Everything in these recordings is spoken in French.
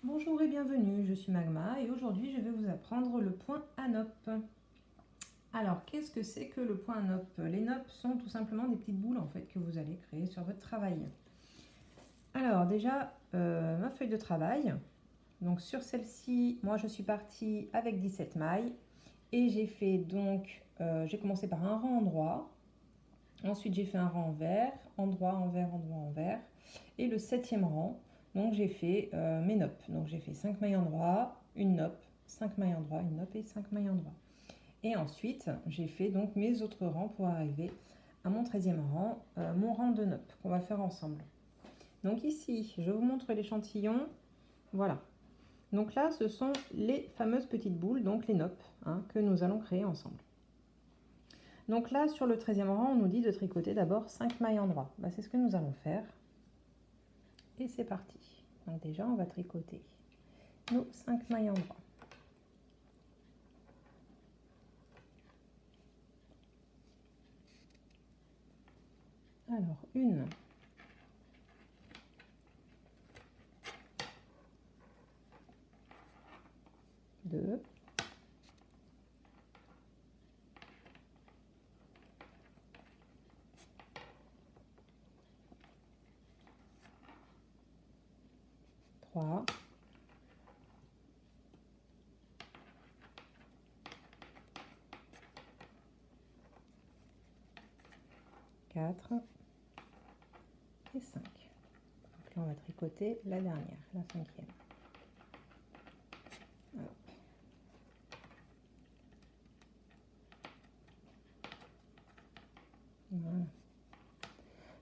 Bonjour et bienvenue, je suis Magma et aujourd'hui je vais vous apprendre le point ANOP. Alors qu'est-ce que c'est que le point ANOP? Les NOP sont tout simplement des petites boules en fait que vous allez créer sur votre travail. Alors déjà ma feuille de travail, donc sur celle-ci moi je suis partie avec 17 mailles et j'ai fait donc, j'ai commencé par un rang endroit, ensuite j'ai fait un rang envers, endroit, envers, endroit, envers et le 7e rang. Donc j'ai fait mes NOP. Donc j'ai fait 5 mailles endroit, une NOP, 5 mailles endroit, une NOP et 5 mailles endroit. Et ensuite j'ai fait donc mes autres rangs pour arriver à mon 13e rang, mon rang de NOP qu'on va faire ensemble. Donc ici je vous montre l'échantillon. Voilà. Donc là ce sont les fameuses petites boules, donc les NOP, que nous allons créer ensemble. Donc là sur le 13e rang on nous dit de tricoter d'abord 5 mailles endroit. C'est ce que nous allons faire. Et c'est parti. Donc déjà, on va tricoter nos 5 mailles endroit. Alors, 1, 2, 3, 4 et 5. Donc là, on va tricoter la dernière, la 5e. Hop. Voilà.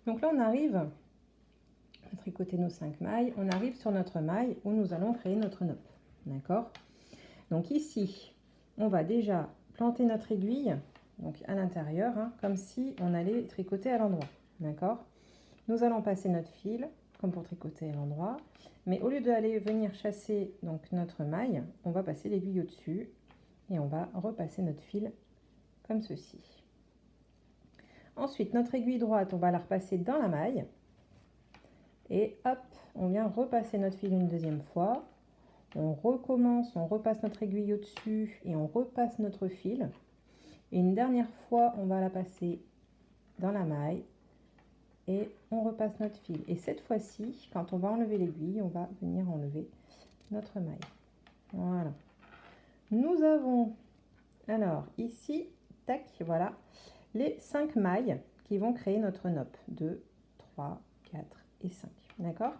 Donc là, on arrive à tricoter nos 5 mailles. On arrive sur notre maille où nous allons créer notre NOP. D'accord? Donc ici, on va déjà planter notre aiguille donc à l'intérieur, comme si on allait tricoter à l'endroit. D'accord? Nous allons passer notre fil, comme pour tricoter à l'endroit, mais au lieu d'aller venir chasser donc notre maille, on va passer l'aiguille au-dessus et on va repasser notre fil comme ceci. Ensuite, notre aiguille droite, on va la repasser dans la maille et hop, on vient repasser notre fil une deuxième fois. On recommence, on repasse notre aiguille au-dessus et on repasse notre fil. Et une dernière fois, on va la passer dans la maille et on repasse notre fil. Et cette fois-ci, quand on va enlever l'aiguille, on va venir enlever notre maille. Voilà. Nous avons alors ici, tac, voilà, les 5 mailles qui vont créer notre NOP. 2, 3, 4 et 5. D'accord?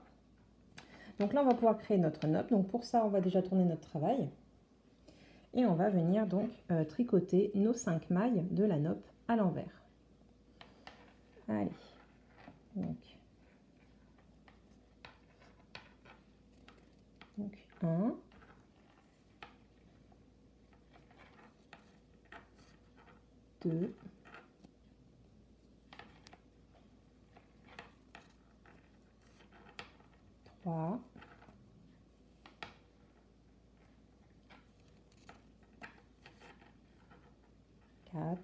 Donc là, on va pouvoir créer notre NOP. Donc pour ça, on va déjà tourner notre travail. Et on va venir donc tricoter nos 5 mailles de la NOP à l'envers. Allez. Donc 1, 2, 3, 4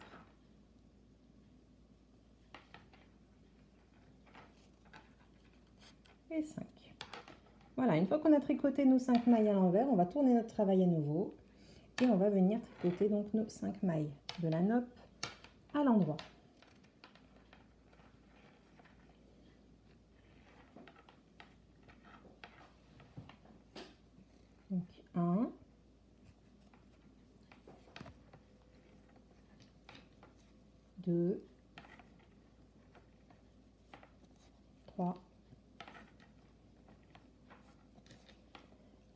et 5. Voilà, une fois qu'on a tricoté nos 5 mailles à l'envers, on va tourner notre travail à nouveau et on va venir tricoter donc nos 5 mailles de la NOP à l'endroit. Donc 1, 2, 3,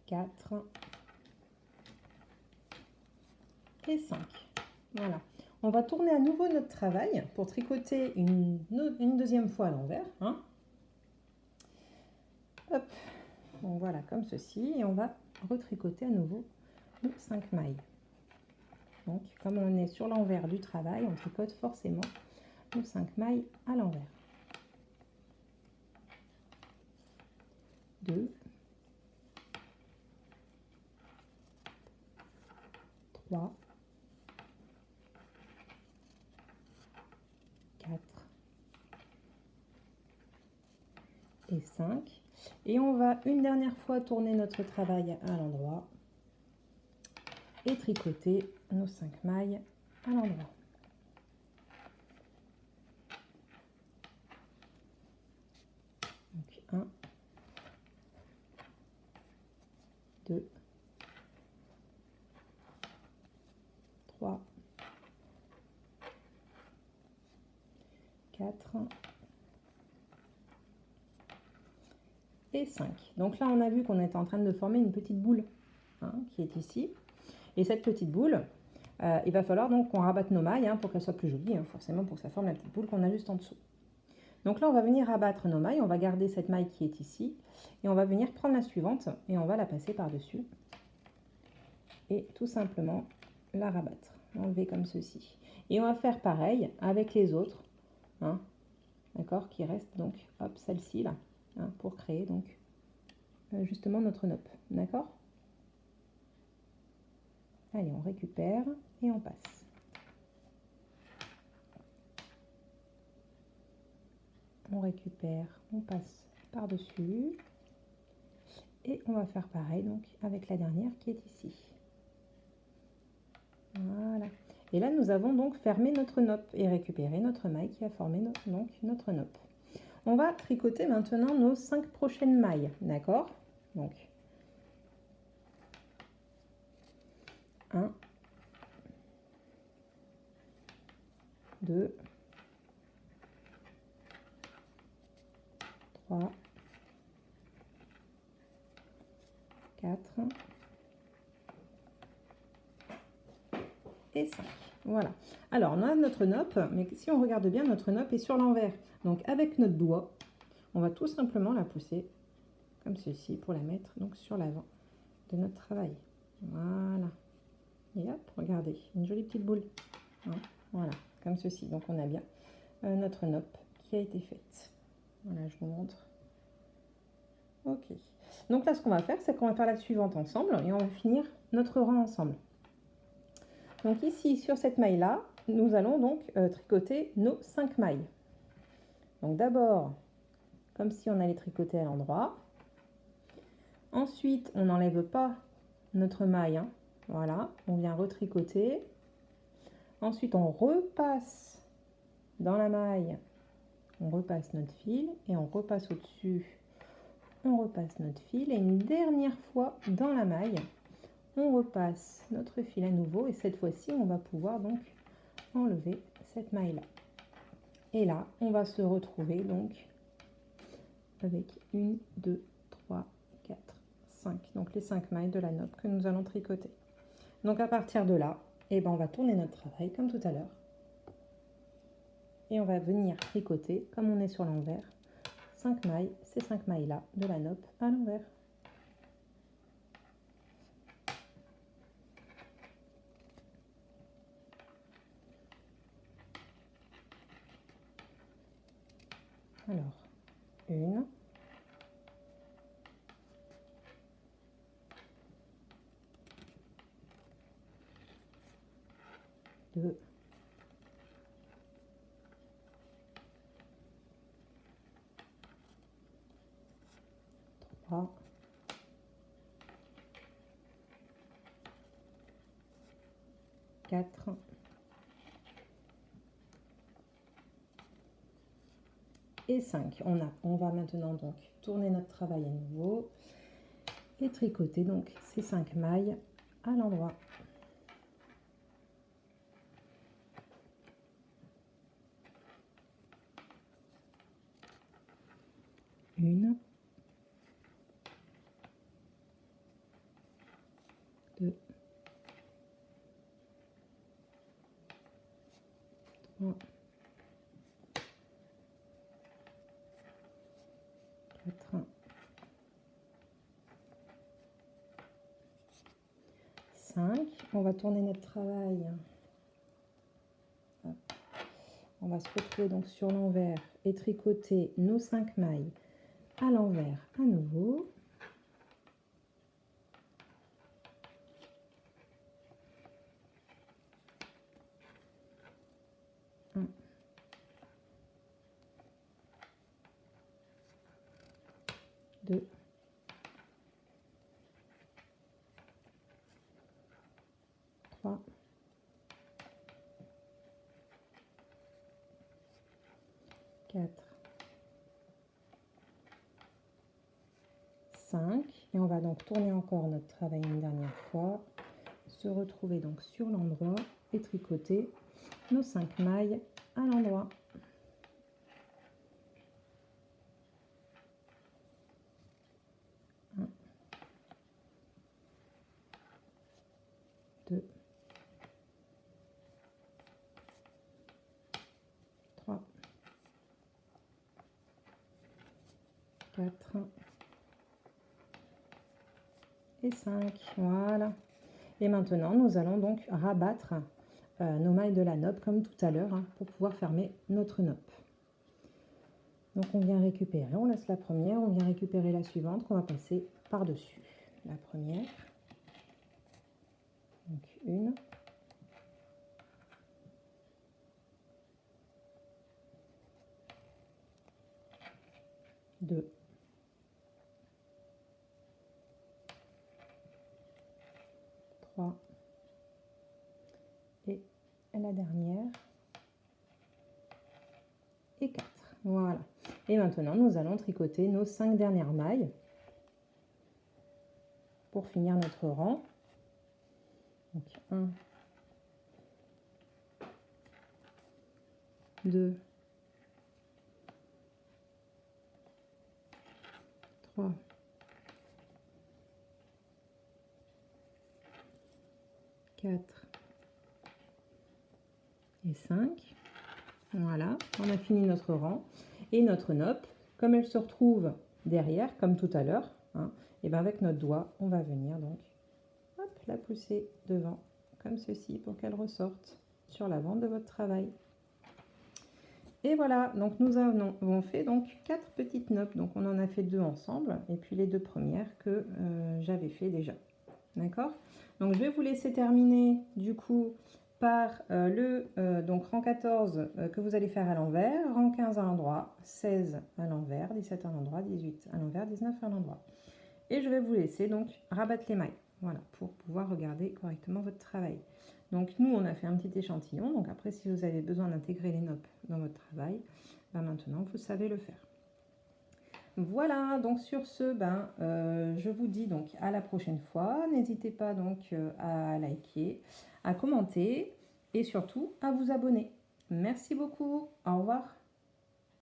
4 et 5. Voilà. On va tourner à nouveau notre travail pour tricoter une deuxième fois à l'envers. Hop. Donc voilà, comme ceci. Et on va retricoter à nouveau nos 5 mailles. Donc, comme on est sur l'envers du travail, on tricote forcément nos 5 mailles à l'envers. 2, 3, 4 et 5. Et on va une dernière fois tourner notre travail à l'endroit et tricoter nos 5 mailles à l'endroit. Donc 1, 2, 3, 4 et 5. Donc là, on a vu qu'on était en train de former une petite boule qui est ici. Et cette petite boule, il va falloir donc qu'on rabatte nos mailles pour qu'elle soit plus jolie, forcément pour que ça forme la petite boule qu'on a juste en dessous. Donc là, on va venir rabattre nos mailles, on va garder cette maille qui est ici, et on va venir prendre la suivante, et on va la passer par-dessus, et tout simplement la rabattre, enlever comme ceci. Et on va faire pareil avec les autres, d'accord, qui restent donc, hop, celle-ci là, pour créer donc justement notre nopp, d'accord? Allez, on récupère et on passe. On récupère, on passe par-dessus. Et on va faire pareil donc avec la dernière qui est ici. Voilà. Et là, nous avons donc fermé notre nopp et récupéré notre maille qui a formé notre nopp. On va tricoter maintenant nos 5 prochaines mailles, d'accord? Donc, 1, 2, 3, 4 et 5. Voilà. Alors, on a notre nopp, mais si on regarde bien, notre nopp est sur l'envers. Donc, avec notre doigt, on va tout simplement la pousser comme ceci pour la mettre donc sur l'avant de notre travail. Voilà. Et hop, regardez, une jolie petite boule. Voilà, comme ceci. Donc, on a bien notre nopp qui a été faite. Voilà, je vous montre. Ok. Donc là, ce qu'on va faire, c'est qu'on va faire la suivante ensemble et on va finir notre rang ensemble. Donc ici, sur cette maille-là, nous allons donc tricoter nos 5 mailles. Donc d'abord, comme si on allait tricoter à l'endroit. Ensuite, on n'enlève pas notre maille. Voilà, on vient retricoter. Ensuite, on repasse dans la maille, on repasse notre fil et on repasse au-dessus. On repasse notre fil et une dernière fois dans la maille, on repasse notre fil à nouveau et cette fois-ci, on va pouvoir donc enlever cette maille-là. Et là, on va se retrouver donc avec 1, 2, 3, 4, 5. Donc les 5 mailles de la nopp que nous allons tricoter. Donc à partir de là, on va tourner notre travail comme tout à l'heure. Et on va venir tricoter, comme on est sur l'envers, 5 mailles, ces 5 mailles-là de la nopp à l'envers. Alors, 1, 2, 3, 4 et 5. On va maintenant donc tourner notre travail à nouveau et tricoter donc ces 5 mailles à l'endroit. Une, 2, 3, 4, 5. On va tourner notre travail. Hop. On va se retrouver donc sur l'envers et tricoter nos 5 mailles à l'envers à nouveau. Un, 2, 2, 3, 4, 5. Et on va donc tourner encore notre travail une dernière fois, se retrouver donc sur l'endroit et tricoter nos 5 mailles à l'endroit. 1, 2, 3, 4 et 5. Voilà. Et maintenant, nous allons donc rabattre nos mailles de la nopp comme tout à l'heure, hein, pour pouvoir fermer notre nopp. Donc on vient récupérer, on laisse la première, on vient récupérer la suivante qu'on va passer par-dessus. La première, donc une, 2, 3 et la dernière et 4. Voilà. Et maintenant, nous allons tricoter nos 5 dernières mailles pour finir notre rang. Donc 1, 2, 3, 4 et 5. Voilà, on a fini notre rang. Et notre nopp, comme elle se retrouve derrière, comme tout à l'heure, hein, et bien avec notre doigt, on va venir donc hop, la pousser devant, comme ceci, pour qu'elle ressorte sur l'avant de votre travail. Et voilà, donc nous avons fait donc 4 petites noppes. Donc on en a fait 2 ensemble, et puis les 2 premières que j'avais fait déjà. D'accord? Donc je vais vous laisser terminer du coup par donc rang 14 que vous allez faire à l'envers, rang 15 à l'endroit, 16 à l'envers, 17 à l'endroit, 18 à l'envers, 19 à l'endroit. Et je vais vous laisser donc rabattre les mailles, voilà, pour pouvoir regarder correctement votre travail. Donc nous, on a fait un petit échantillon, donc après si vous avez besoin d'intégrer les noppes dans votre travail, ben maintenant vous savez le faire. Voilà, donc sur ce, je vous dis donc à la prochaine fois. N'hésitez pas donc à liker, à commenter et surtout à vous abonner. Merci beaucoup, au revoir.